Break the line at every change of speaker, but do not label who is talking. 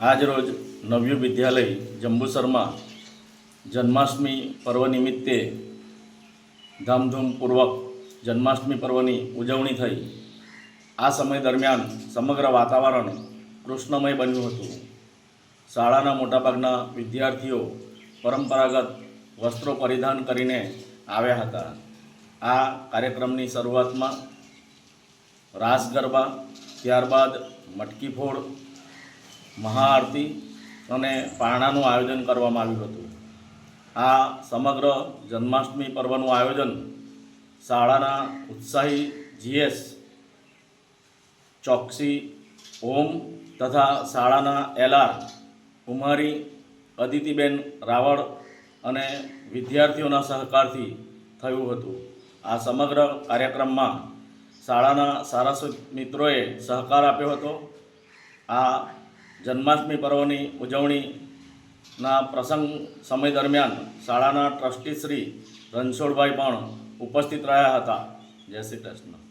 આજરોજ નવયુગ વિદ્યાલય જંબુસરમાં જન્માષ્ટમી પર્વ નિમિત્તે ધામધૂમપૂર્વક જન્માષ્ટમી પર્વની ઉજવણી થઈ। આ સમય દરમિયાન સમગ્ર વાતાવરણ કૃષ્ણમય બન્યું હતું। શાળાના મોટાભાગના વિદ્યાર્થીઓ પરંપરાગત વસ્ત્રો પરિધાન કરીને આવ્યા હતા। આ કાર્યક્રમની શરૂઆતમાં રાસ ગરબા, ત્યારબાદ મટકી ફોડ, મહાઆરતી અને પારણાનું આયોજન કરવામાં આવ્યું હતું। આ સમગ્ર જન્માષ્ટમી પર્વનું આયોજન શાળાના ઉત્સાહી જીએસ ચોકસી ઓમ તથા શાળાના એલઆર કુમારી અદિતિબેન રાવળ અને વિદ્યાર્થીઓના સહકારથી થયું હતું। આ સમગ્ર કાર્યક્રમમાં શાળાના સારા મિત્રોએ સહકાર આપ્યો હતો। આ જન્માષ્ટમી પર્વની ઉજવણીના પ્રસંગ સમય દરમિયાન શાળાના ટ્રસ્ટી શ્રી રણછોડભાઈ પણ ઉપસ્થિત રહ્યા હતા। જય શ્રી કૃષ્ણ।